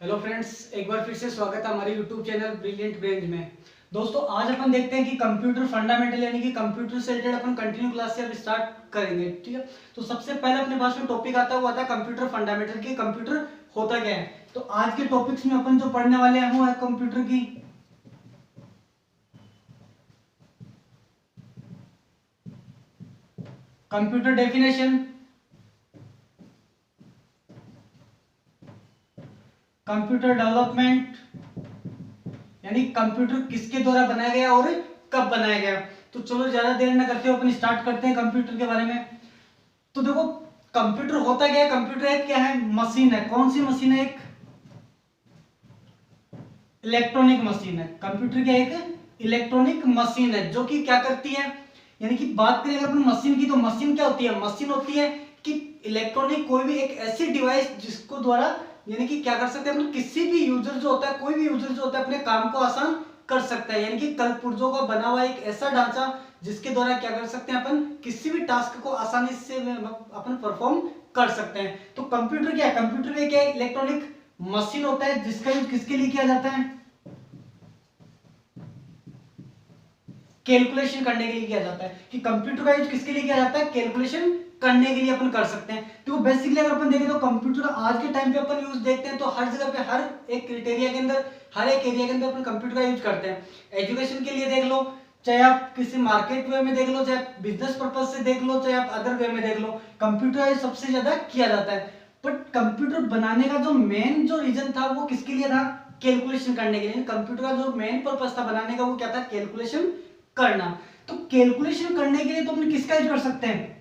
Hello friends, एक बार फिर से स्वागत है हमारे यूट्यूब चैनल ब्रिलियंट ब्रेंज में। दोस्तों, आज अपन देखते हैं कि कंप्यूटर फंडामेंटल यानी कि कंप्यूटर से रिलेटेड अपन कंटिन्यू क्लास से अब स्टार्ट करेंगे। ठीक है, तो सबसे पहले अपने पास में टॉपिक आता है, वो आता है कंप्यूटर फंडामेंटल की कंप्यूटर होता क्या है। तो आज के टॉपिक्स में अपन जो पढ़ने वाले हैं वो है कंप्यूटर की कंप्यूटर डेफिनेशन, कंप्यूटर डेवलपमेंट यानी कंप्यूटर किसके द्वारा बनाया गया और कब बनाया गया। तो चलो ज्यादा देर न करते हुए अपन स्टार्ट करते हैं कंप्यूटर के बारे में। तो देखो, कंप्यूटर होता क्या है। कंप्यूटर एक क्या है, मशीन है। कौन सी मशीन है? एक इलेक्ट्रॉनिक मशीन है। कंप्यूटर क्या है? एक इलेक्ट्रॉनिक मशीन है जो कि क्या करती है, यानी कि बात करें अगर अपन मशीन की, तो मशीन क्या होती है? मशीन होती है कि इलेक्ट्रॉनिक कोई भी एक ऐसी डिवाइस जिसको द्वारा यानी कि क्या कर सकते हैं अपन, किसी भी यूजर जो होता है, कोई भी यूजर जो होता है अपने काम को आसान कर सकता है। यानी कि कलपुर्जों का बना हुआ एक ऐसा ढांचा जिसके द्वारा क्या कर सकते हैं अपन, किसी भी टास्क को आसानी से अपन परफॉर्म कर सकते हैं। तो कंप्यूटर क्या है? कंप्यूटर में क्या है? इलेक्ट्रॉनिक मशीन होता है जिसका यूज किसके लिए किया जाता है? कैलकुलेशन करने के लिए किया जाता है। कि कंप्यूटर का यूज किसके लिए किया जाता है? कैलकुलेशन करने के लिए अपन कर सकते हैं। तो बेसिकली अगर अपन देखें तो कंप्यूटर का आज के टाइम पे अपन यूज देखते हैं तो हर जगह पे, हर एक क्राइटेरिया के अंदर, हर एक एरिया के अंदर अपन कंप्यूटर का यूज करते हैं। एजुकेशन के लिए देख लो, चाहे आप किसी मार्केट वे में देख लो, चाहे बिजनेस पर्पज से देख लो, चाहे आप अदर वे में देख लो, कंप्यूटर सबसे ज्यादा किया जाता है। बट कंप्यूटर बनाने का जो मेन जो रीजन था वो किसके लिए था? कैलकुलेशन करने के लिए। कंप्यूटर का जो मेन पर्पज था बनाने का वो क्या था? कैलकुलेशन करना। तो कैलकुलेशन करने के लिए तो अपन किसका यूज कर सकते हैं?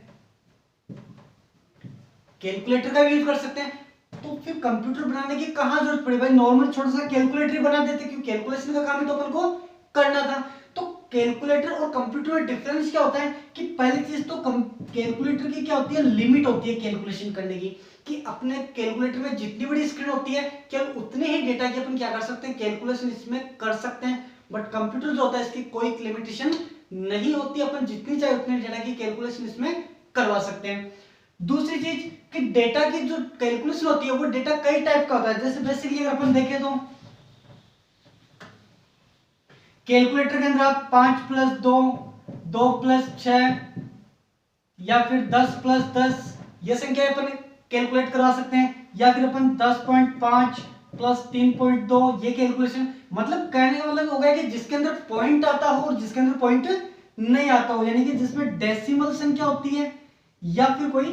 कैलकुलेटर का भी यूज कर सकते हैं। तो फिर कंप्यूटर बनाने की कहां जरूरत पड़ी भाई? नॉर्मल छोटा सा कैलकुलेटर बना देते, क्योंकि कैलकुलेशन का काम ही तो अपन को करना था। तो कैलकुलेटर और कंप्यूटर में डिफरेंस क्या होता है कि पहली चीज तो कैलकुलेटर की क्या होती है? लिमिट होती है कैलकुलेशन करने की, कि अपने कैलकुलेटर में जितनी बड़ी स्क्रीन होती है केवल उतने ही डेटा की अपन क्या कर सकते हैं? कैलकुलेशन इसमें कर सकते हैं। बट कंप्यूटर जो होता है इसकी कोई लिमिटेशन नहीं होती, अपन जितनी चाहे उतने डेटा की कैलकुलेशन इसमें करवा सकते हैं। दूसरी चीज कि डेटा की जो कैलकुलेशन होती है वो डेटा कई टाइप का होता है। जैसे बेसिकली अगर अपन देखें तो कैलकुलेटर के अंदर आप 5+2, 2+6 या फिर 10+10 ये संख्या अपन कैलकुलेट करवा सकते हैं, या फिर अपन 10.5 प्लस 3.2 ये कैलकुलेशन। मतलब कहने का मतलब होगा कि जिसके अंदर पॉइंट आता हो और जिसके अंदर पॉइंट नहीं आता हो, यानी कि जिसमें डेसिमल संख्या होती है या फिर कोई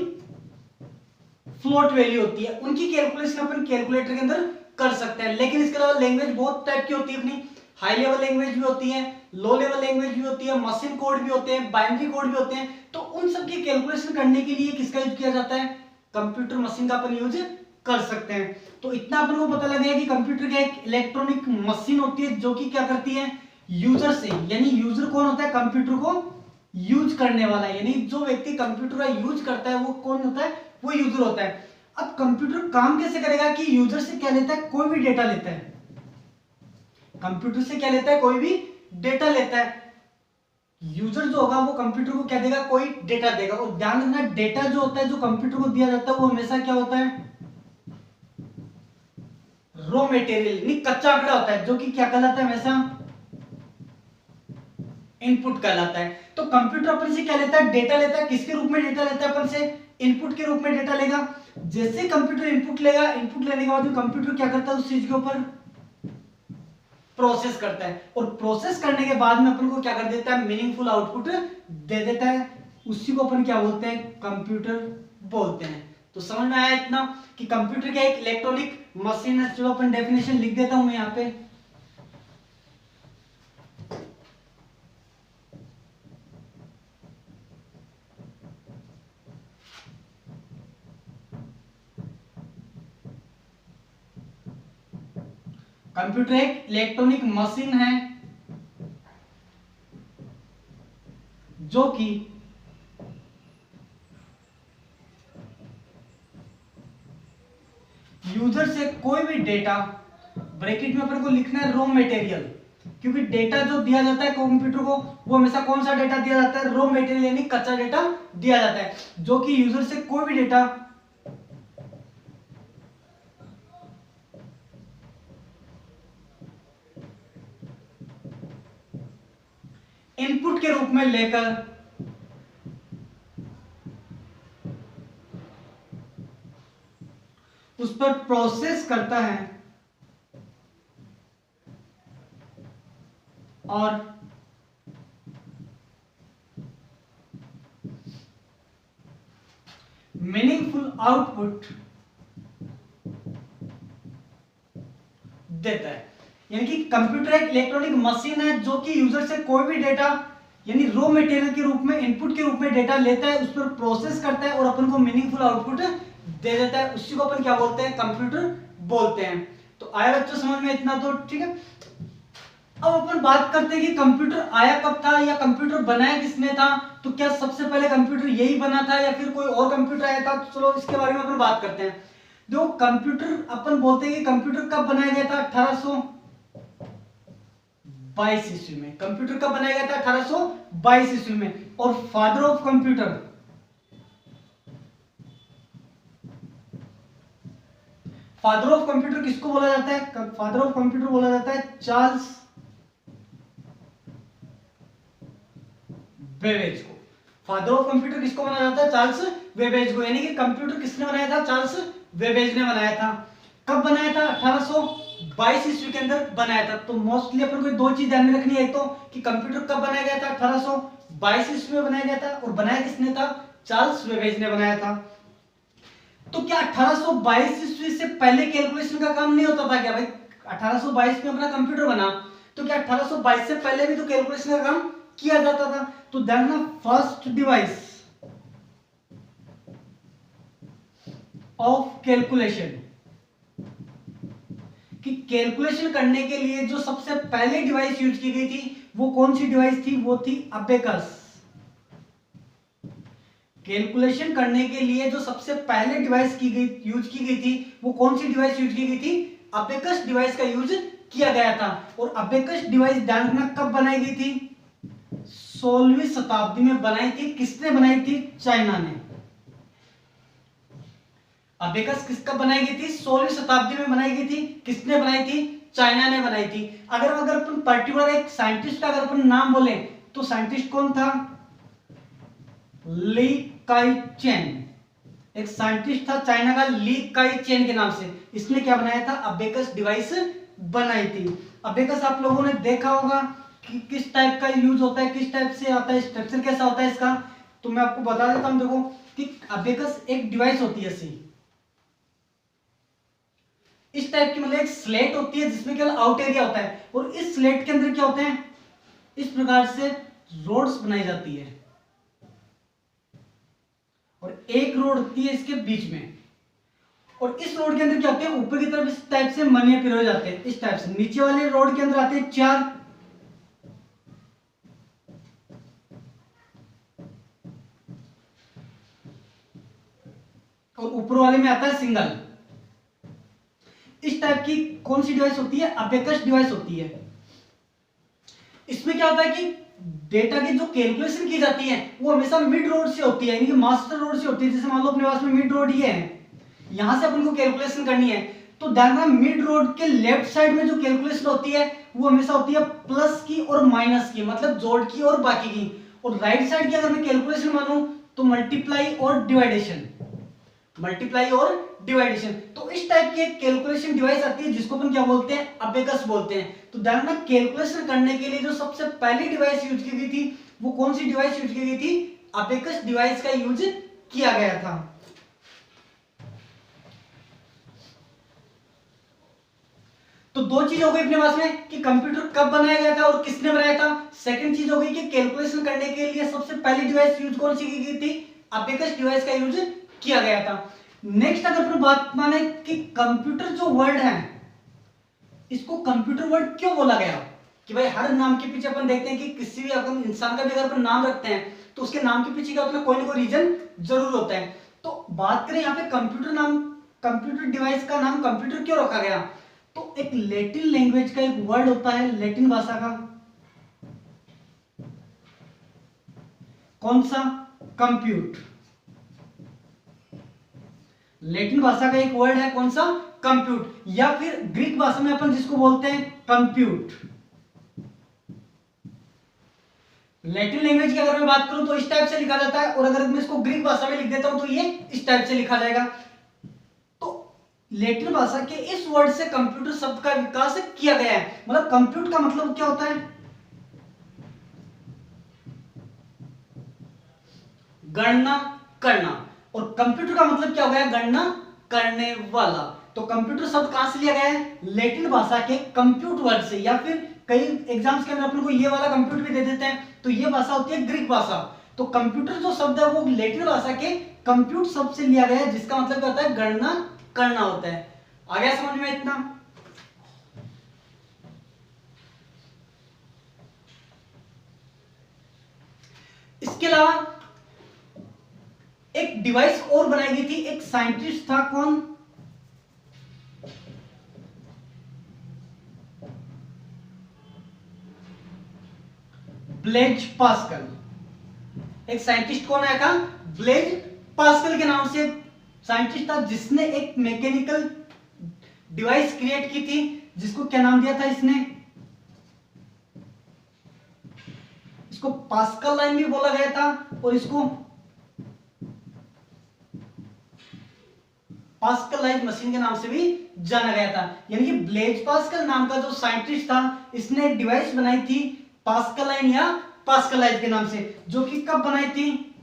फ्लोट वैल्यू होती है, उनकी कैलकुलेशन अपन कैलकुलेटर के अंदर कर सकते हैं। लेकिन इसके अलावा लैंग्वेज बहुत टाइप की होती है अपनी। हाई लेवल लैंग्वेज भी होती है, लो लेवल लैंग्वेज भी होती है, मशीन कोड भी होते हैं, बाइनरी कोड भी होते हैं। तो उन सब की कैलकुलेशन करने के लिए किसका यूज किया जाता है? कंप्यूटर मशीन का अपन यूज कर सकते हैं। तो इतना अपन को पता लग गया कि कंप्यूटर क्या एक इलेक्ट्रॉनिक मशीन होती है जो कि क्या करती है? यूजर से, यानी यूजर कौन होता है? कंप्यूटर को यूज करने वाला, यानी जो व्यक्ति कंप्यूटर का यूज करता है वो कौन होता है? वो यूजर होता है। अब कंप्यूटर काम कैसे करेगा कि यूजर से क्या लेता है? कोई भी डेटा लेता है। कंप्यूटर से क्या लेता है? कोई भी डेटा लेता है। यूजर जो होगा वो कंप्यूटर को क्या देगा? कोई डेटा देगा। और ध्यान रखना, डेटा जो होता है जो कंप्यूटर को दिया जाता है वो हमेशा क्या होता है? रॉ मटेरियल यानी कच्चा आंकड़ा होता है, जो कि क्या कहलाता है? हमेशा इनपुट कहलाता है। तो कंप्यूटर अपन से क्या लेता है? डेटा लेता है। किसके रूप में डेटा लेता है? अपन से इनपुट के रूप में डेटा लेगा। जैसे कंप्यूटर इनपुट लेगा, इनपुट लेने के बाद कंप्यूटर क्या करता है? उस चीज के ऊपर प्रोसेस करता है, और प्रोसेस करने के बाद में अपन को क्या कर देता है? मीनिंगफुल आउटपुट दे देता है। उसी को अपन क्या बोलते हैं? कंप्यूटर बोलते हैं। तो समझ में आया इतना कि कंप्यूटर क्या एक इलेक्ट्रॉनिक मशीन है। चलो अपन डेफिनेशन लिख देता हूं मैं यहां पे। कंप्यूटर एक इलेक्ट्रॉनिक मशीन है जो कि यूजर से कोई भी डेटा, ब्रैकेट में अपन को लिखना है रॉ मटेरियल, क्योंकि डेटा जो दिया जाता है कंप्यूटर को वो हमेशा कौन सा डेटा दिया जाता है? रॉ मटेरियल यानी कच्चा डेटा दिया जाता है, जो कि यूजर से कोई भी डेटा इनपुट के रूप में लेकर उस पर प्रोसेस करता है और मीनिंगफुल आउटपुट देता है। यानी कि कंप्यूटर एक इलेक्ट्रॉनिक मशीन है जो कि यूजर से कोई भी डेटा यानी रॉ मटेरियल के रूप में इनपुट के रूप में डेटा लेता है, उस पर प्रोसेस करता है और अपन को मीनिंगफुल आउटपुट दे देता है। उसी को अपन क्या बोलते हैं, कंप्यूटर बोलते हैं। तो आया बच्चों समझ में इतना, तो ठीक है। अब अपन बात करते हैं कि कंप्यूटर आया कब था या कंप्यूटर बनाया किसने था। तो क्या सबसे पहले कंप्यूटर यही बना था या फिर कोई और कंप्यूटर आया था? तो चलो इसके बारे में अपन बात करते हैं। जो कंप्यूटर अपन बोलते हैं कि कंप्यूटर कब बनाया गया था, 1822 ईस्वी में। कंप्यूटर कब बनाया गया था, 1822 ईस्वी में। और father of computer, father of computer किसको बोला जाता है? फादर ऑफ कंप्यूटर बोला जाता है चार्ल्स बेबेज को। फादर ऑफ कंप्यूटर किसको माना जाता है? चार्ल्स बेबेज को। यानी कि कंप्यूटर किसने बनाया था? चार्ल्स बेबेज ने बनाया था। कब बनाया था? 1822 ईस्वी के अंदर बनाया था। तो मोस्टली अपन को दो चीज ध्यान में रखनी है, एक तो कि कंप्यूटर कब बनाया गया था, 1822 ईस्वी में बनाया गया था, और बनाया किसने था? चार्ल्स बेबेज ने बनाया था। तो क्या 1822 ईस्वी से पहले कैलकुलेशन का काम नहीं होता था क्या भाई? 1822 में अपना कंप्यूटर बना, तो क्या 1822 से पहले भी तो कैलकुलेशन का काम किया जाता था? तो ध्यान रखना, फर्स्ट डिवाइस ऑफ कैलकुलेशन, कि कैलकुलेशन करने के लिए जो सबसे पहले डिवाइस यूज की गई थी वो कौन सी डिवाइस थी? वो थी अबेकस। कैलकुलेशन करने के लिए जो सबसे पहले डिवाइस यूज की गई थी वो कौन सी डिवाइस यूज की गई थी? अबेकस डिवाइस का यूज किया गया था। और अबेकस डिवाइस ध्यान रखना कब बनाई गई थी? 16वीं शताब्दी में बनाई थी। किसने बनाई थी? चाइना ने। अबेकस किसका बनाई गई थी? 16वीं शताब्दी में बनाई गई थी। किसने बनाई थी? चाइना ने बनाई थी। अगर अपन पर्टिकुलर एक साइंटिस्ट का अगर अपन नाम बोले तो साइंटिस्ट कौन था? ली काई चेन। एक साइंटिस्ट था चाइना का, ली काई चेन के नाम से। इसने क्या बनाया था? अबेकस डिवाइस बनाई थी। अबेकस आप लोगों ने देखा होगा कि किस टाइप का यूज होता है, किस टाइप से आता है, स्ट्रक्चर कैसा होता है इसका। तो मैं आपको बता देता हूं। देखो कि अबेकस एक डिवाइस होती है ऐसी, इस टाइप की, मतलब एक स्लेट होती है जिसमें केवल आउट एरिया होता है, और इस स्लेट के अंदर क्या होते हैं? इस प्रकार से रोड्स बनाई जाती है, और एक रोड होती है इसके बीच में। और इस रोड के अंदर क्या होते हैं? ऊपर की तरफ इस टाइप से मनिया पिरोए जाते हैं, इस टाइप से। नीचे वाले रोड के अंदर आते हैं 4, और ऊपर वाले में आता है सिंगल। इस टाइप की कौन सी डिवाइस होती है? अबेकस डिवाइस होती है। इसमें क्या होता है कि डेटा की जो कैलकुलेशन की जाती है वो हमेशा मिड रोड से होती है, यानी कि मास्टर रोड से होती है। जैसे मान लो अपने पास में मिड रोड ये है, यहां से अपन को कैलकुलेशन करनी है, तो ध्यान रखना मिड रोड के लेफ्ट साइड में जो कैलकुलेशन होती है वो हमेशा होती है प्लस की और माइनस की, मतलब जोड़ की और बाकी की। और राइट साइड की अगर मैं कैलकुलेशन मानूं तो मल्टीप्लाई और डिवाइडेशन, मल्टीप्लाई और डिवाइडेशन। तो इस टाइप की एक कैलकुलेशन डिवाइस आती है जिसको अपन क्या बोलते हैं? अबेकस बोलते हैं। तो ध्यान रखना, कैलकुलेशन करने के लिए जो सबसे पहली डिवाइस यूज की गई थी वो कौन सी डिवाइस यूज की गई थी? अबेकस डिवाइस का यूज किया गया था। तो दो चीज हो गई अपने पास में कि कंप्यूटर कब बनाया गया था और किसने बनाया था। सेकंड चीज हो गई कि कैलकुलेशन करने के लिए सबसे पहली डिवाइस यूज कौन सी की गई थी? अबेकस डिवाइस का यूज किया गया था। नेक्स्ट अगर अपन बात माने कि कंप्यूटर जो वर्ड है इसको कंप्यूटर वर्ड क्यों बोला गया, कि भाई हर नाम के पीछे अपन देखते हैं कि किसी भी अपन इंसान का भी अगर अपन नाम रखते हैं तो उसके नाम के पीछे क्या होता है? कोई ना कोई रीजन जरूर होता है। तो बात करें यहाँ पे कंप्यूटर डिवाइस का नाम कंप्यूटर क्यों रखा गया, तो एक लैटिन लैंग्वेज का एक वर्ड होता है, लैटिन भाषा का, कौन सा? कंप्यूट। लैटिन भाषा का एक वर्ड है कौन सा? कंप्यूट। या फिर ग्रीक भाषा में अपन जिसको बोलते हैं कंप्यूट। लैटिन लैंग्वेज की अगर मैं बात करूं तो इस टाइप से लिखा जाता है, और अगर मैं इसको ग्रीक भाषा में लिख देता हूं तो ये इस टाइप से लिखा जाएगा। तो लैटिन भाषा के इस वर्ड से कंप्यूटर शब्द का विकास किया गया है। मतलब कंप्यूट का मतलब क्या होता है? गणना करना, और कंप्यूटर का मतलब क्या हो गया? गणना करने वाला। तो कंप्यूटर शब्द कहां से लिया गया है? लैटिन भाषा के कंप्यूट वर्ड से, या फिर कई एग्जाम्स के अंदर अपन को ये वाला कंप्यूटर भी दे देते हैं, तो ये भाषा होती है ग्रीक भाषा। तो कंप्यूटर जो शब्द है वो लैटिन भाषा के कंप्यूट शब्द से लिया गया है, जिसका मतलब क्या होता है? गणना करना होता है। आ गया समझ में इतना? इसके अलावा एक डिवाइस और बनाई गई थी, एक साइंटिस्ट था, कौन? Blaise Pascal. एक साइंटिस्ट कौन आया था? ब्लेज पास्कल के नाम से साइंटिस्ट था, जिसने एक मैकेनिकल डिवाइस क्रिएट की थी, जिसको क्या नाम दिया था इसने? इसको पास्कल लाइन भी बोला गया था, और इसको पास्कल लाइन मशीन के नाम से भी जाना गया था। यानी कि ब्लेज पास्कल नाम का जो साइंटिस्ट था, इसने एक डिवाइस बनाई थी पास्कल लाइन या पास्कल लाइन के नाम से, जो कि कब बनाई थी?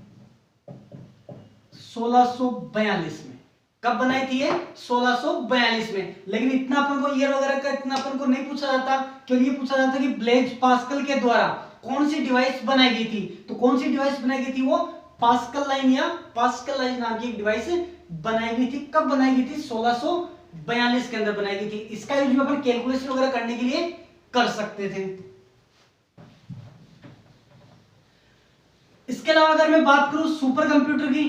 1642 में। कब बनाई थी ये? 1642 में। लेकिन इतना अपन को ईयर वगैरह का इतना अपन को नहीं पूछा जाता, क्योंकि ये पूछा जाता कि ब्लेज पास्कल के द्वारा कौन सी डिवाइस बनाई गई थी। तो कौन सी डिवाइस बनाई गई थी? वो पास्कल लाइन या पास्कल लाइन नाम की एक डिवाइस बनाई गई थी। कब बनाई गई थी? 1642 के अंदर बनाई गई थी। इसका यूज अपन कैलकुलेशन वगैरह करने के लिए कर सकते थे। इसके अलावा अगर मैं बात करूं सुपर कंप्यूटर की,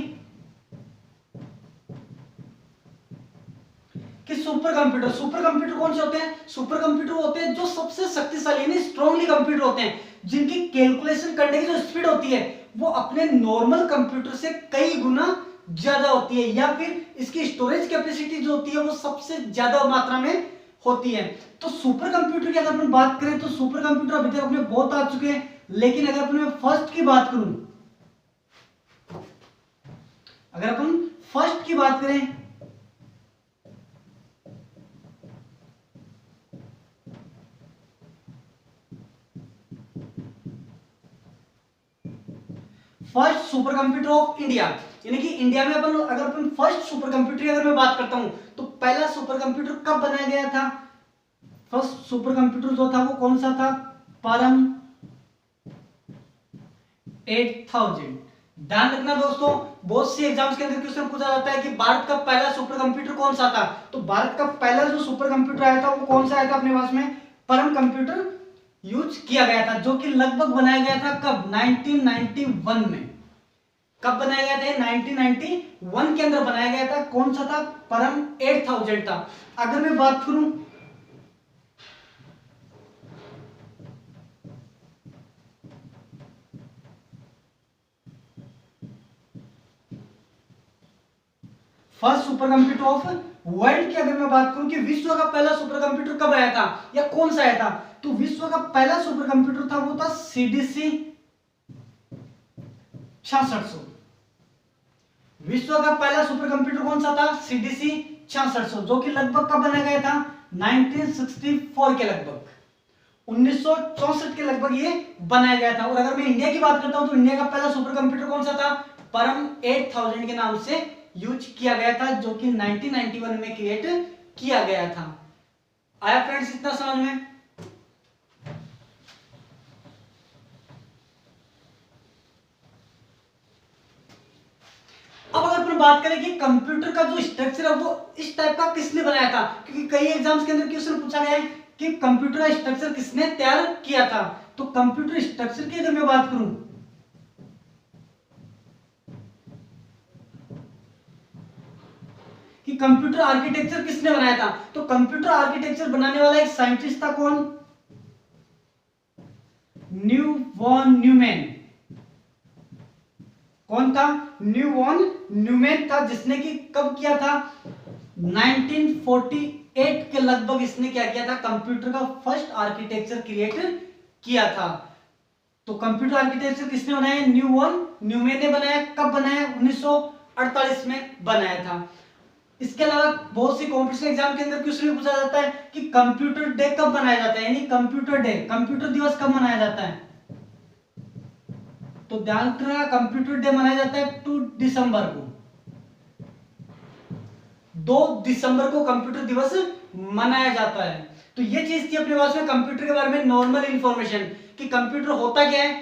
कि सुपर कंप्यूटर कौन से होते हैं? सुपर कंप्यूटर होते हैं जो सबसे शक्तिशाली यानी स्ट्रांगली कंप्यूटर होते हैं, जिनकी कैलकुलेशन करने की जो स्पीड होती है वो अपने नॉर्मल कंप्यूटर से कई गुना ज्यादा होती है, या फिर इसकी स्टोरेज कैपेसिटी जो होती है वो सबसे ज्यादा मात्रा में होती है। तो सुपर कंप्यूटर की अगर अपन बात करें तो सुपर कंप्यूटर अभी तक अपने बहुत आ चुके हैं, लेकिन अगर अपन फर्स्ट की बात करूं, अगर अपन फर्स्ट की बात करें first super computer of India, यानी कि इंडिया में अपन अगर अपन फर्स्ट सुपर कंप्यूटर की अगर मैं बात करता हूं तो पहला सुपर कंप्यूटर कब बनाया गया था? फर्स्ट सुपर कंप्यूटर जो था वो कौन सा था? परम 8000। ध्यान रखना दोस्तों, बहुत सी एग्जाम्स के अंदर क्वेश्चन पूछा जाता है कि भारत का पहला सुपर कंप्यूटर कौन सा था। तो भारत का पहला जो सुपर कंप्यूटर आया था वो कौन सा आया था अपने पास में? परम कंप्यूटर यूज किया गया था, जो कि लगभग बनाया गया था कब? 1991 में। कब बनाया गया था? 1991 के अंदर बनाया गया था। कौन सा था? परम 8000 था। अगर मैं बात करूं first super computer of world की अगर मैं बात करूं कि विश्व का पहला सुपर कंप्यूटर कब आया था या कौन सा आया था, तो विश्व का पहला सुपर कंप्यूटर था वो था सीडीसी 6600। विश्व का पहला सुपर कंप्यूटर कौन सा था? सीडीसी 6600, जो कि लगभग कब बनाया गया था? 1964 के लगभग, 1964 के लगभग ये बनाया गया था। और अगर मैं इंडिया की बात करता हूं तो इंडिया का पहला सुपर कंप्यूटर कौन सा था? परम 8000 के नाम से यूज किया गया था, जो कि 1991 में क्रिएट किया गया था। आया फ्रेंड्स इतना समझ में? अब अगर अपन बात करें कि कंप्यूटर का जो स्ट्रक्चर है वो इस टाइप का किसने बनाया था, क्योंकि कई एग्जाम्स के अंदर क्वेश्चन पूछा गया है कि कंप्यूटर का स्ट्रक्चर किसने तैयार किया था। तो कंप्यूटर स्ट्रक्चर की अगर मैं बात करूं कि कंप्यूटर आर्किटेक्चर किसने बनाया था, तो कंप्यूटर आर्किटेक्चर बनाने वाला एक साइंटिस्ट था, कौन? न्यू वॉन न्यूमैन। कौन था? न्यू वॉन न्यूमैन था, जिसने कि कब किया था? 1948 के लगभग इसने क्या किया था? कंप्यूटर का फर्स्ट आर्किटेक्चर क्रिएट किया था। तो कंप्यूटर आर्किटेक्चर किसने बनाया? न्यूमैन ने बनाया। कब बनाया? 1948 में बनाया था। इसके अलावा बहुत सी कॉम्पिटिशन एग्जाम के अंदर क्वेश्चन भी पूछा जाता है कि कंप्यूटर डे कब मनाया जाता है, यानी कंप्यूटर डे, कंप्यूटर दिवस कब मनाया जाता है? तो ध्यान रखना, कंप्यूटर डे मनाया जाता है 2 दिसंबर को। 2 दिसंबर को कंप्यूटर दिवस मनाया जाता है। तो ये चीज थी अपने पास में कंप्यूटर के बारे में नॉर्मल इंफॉर्मेशन कि कंप्यूटर होता क्या है,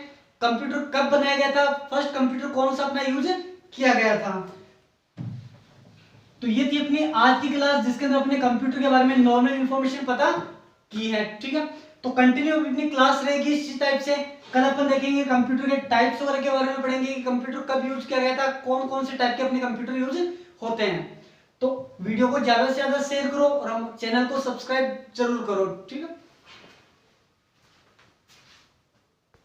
कंप्यूटर कब बनाया गया था, फर्स्ट कंप्यूटर कौन सा अपना यूज किया गया था। तो ये थी अपनी आज की क्लास जिसके अंदर अपने कंप्यूटर के बारे में नॉर्मल इंफॉर्मेशन पता की है। ठीक है, तो कंटिन्यू अपनी क्लास रहेगी इसी टाइप से। कल अपन देखेंगे कंप्यूटर के टाइप्स वगैरह के बारे में पढ़ेंगे कि कंप्यूटर कब यूज किया गया था, कौन कौन से टाइप के अपने कंप्यूटर यूज होते हैं। तो वीडियो को ज्यादा से ज्यादा शेयर करो और हम चैनल को सब्सक्राइब जरूर करो। ठीक है।